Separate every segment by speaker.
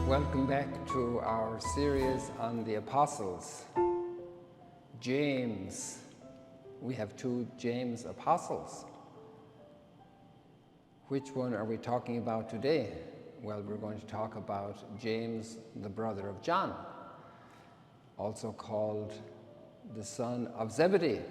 Speaker 1: Welcome back to our series on the apostles. James. We have two James apostles. Which one are we talking about today? Well, we're going to talk about James, the brother of John, also called the son of Zebdee.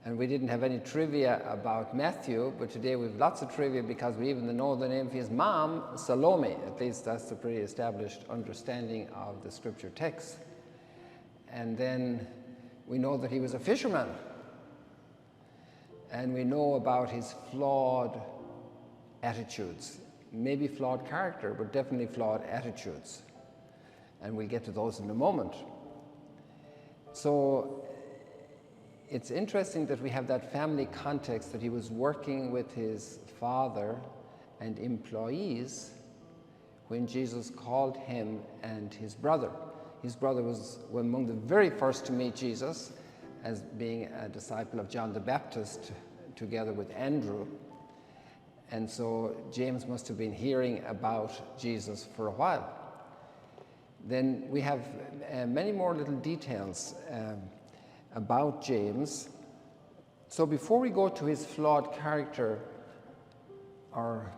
Speaker 1: And we didn't have any trivia about Matthew, but today we have lots of trivia because we even know the name of his mom, Salome. At least that's the pretty established understanding of the scripture text. And then we know that he was a fisherman. And we know about his flawed attitudes. Maybe flawed character, but definitely flawed attitudes. And we'll get to those in a moment. So it's interesting that we have that family context, that he was working with his father and employees when Jesus called him and his brother. His brother was among the very first to meet Jesus as being a disciple of John the Baptist together with Andrew. And so James must have been hearing about Jesus for a while. Then we have many more little details about James. So before we go to his flawed character, or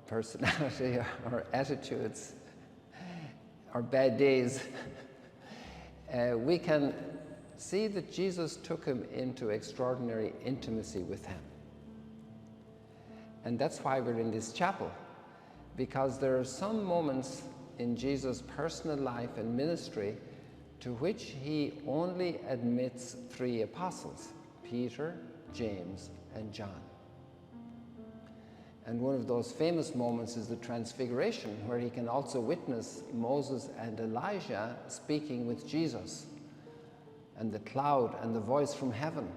Speaker 1: personality, or attitudes, or bad days, we can see that Jesus took him into extraordinary intimacy with him. And that's why we're in this chapel, because there are some moments in Jesus' personal life and ministry to which he only admits three apostles: Peter, James, and John. And one of those famous moments is the Transfiguration, where he can also witness Moses and Elijah speaking with Jesus, and the cloud and the voice from heaven.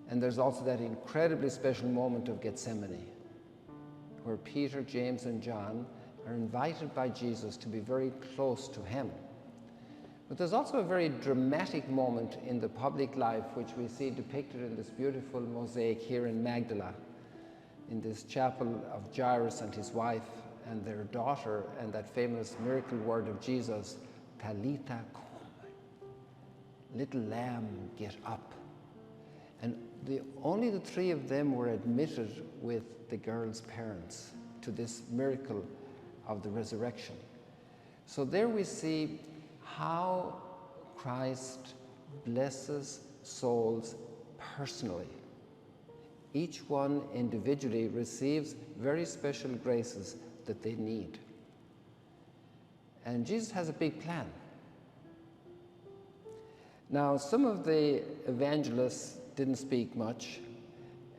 Speaker 1: And there's also that incredibly special moment of Gethsemane, where Peter, James, and John are invited by Jesus to be very close to him. But there's also a very dramatic moment in the public life which we see depicted in this beautiful mosaic here in Magdala, in this chapel of Jairus and his wife and their daughter, and that famous miracle word of Jesus, Talitha koum, little lamb, get up. And only the three of them were admitted with the girl's parents to this miracle of the resurrection. So there we see how Christ blesses souls personally. Each one individually receives very special graces that they need. And Jesus has a big plan. Now, some of the evangelists didn't speak much,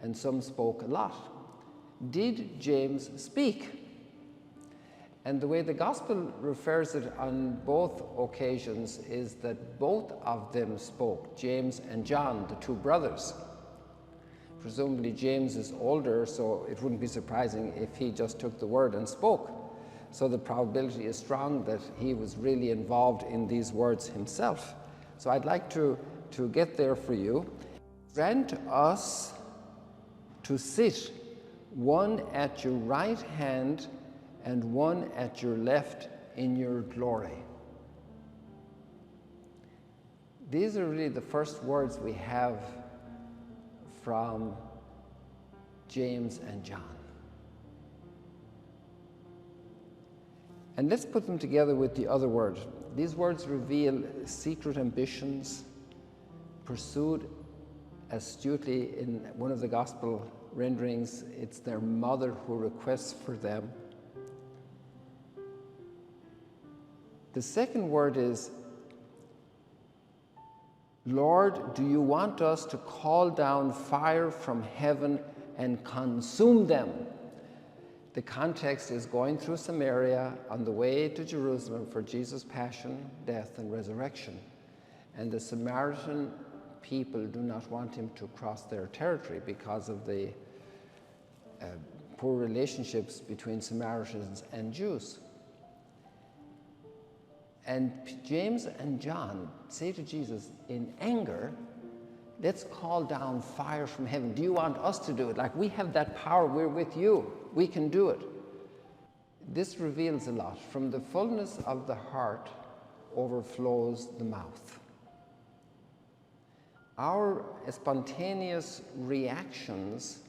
Speaker 1: and some spoke a lot. Did James speak? And the way the gospel refers it on both occasions is that both of them spoke, James and John, the two brothers. Presumably James is older, so it wouldn't be surprising if he just took the word and spoke. So the probability is strong that he was really involved in these words himself. So I'd like to get there for you. Grant us to sit, one at your right hand and one at your left in your glory. These are really the first words we have from James and John. And let's put them together with the other word. These words reveal secret ambitions pursued astutely. In one of the gospel renderings, it's their mother who requests for them. The second word is, Lord, do you want us to call down fire from heaven and consume them? The context is going through Samaria on the way to Jerusalem for Jesus' passion, death, and resurrection. And the Samaritan people do not want him to cross their territory because of the poor relationships between Samaritans and Jews. And James and John say to Jesus in anger, let's call down fire from heaven. Do you want us to do it? Like, we have that power, we're with you, we can do it. this reveals a lot. From the fullness of the heart overflows the mouth. Our spontaneous reactions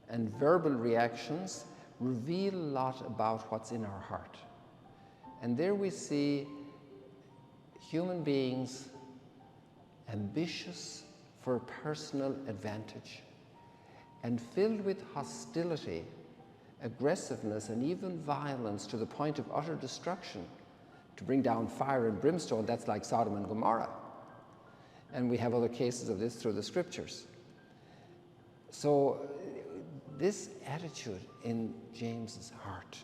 Speaker 1: and verbal reactions reveal a lot about what's in our heart. And there we see human beings ambitious for personal advantage and filled with hostility, aggressiveness, and even violence to the point of utter destruction, to bring down fire and brimstone. That's like Sodom and Gomorrah. And we have other cases of this through the scriptures. So this attitude in James's heart.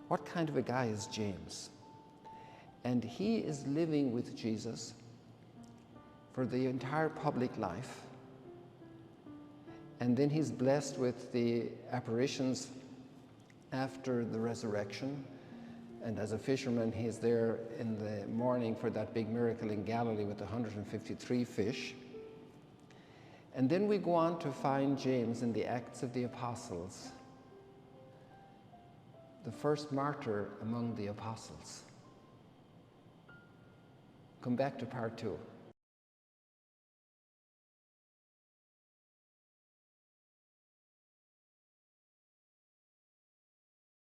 Speaker 1: What kind of a guy is James? And he is living with Jesus for the entire public life. And then he's blessed with the apparitions after the resurrection. And as a fisherman, he's there in the morning for that big miracle in Galilee with 153 fish. And then we go on to find James in the Acts of the Apostles, the first martyr among the apostles. Come back to part 2.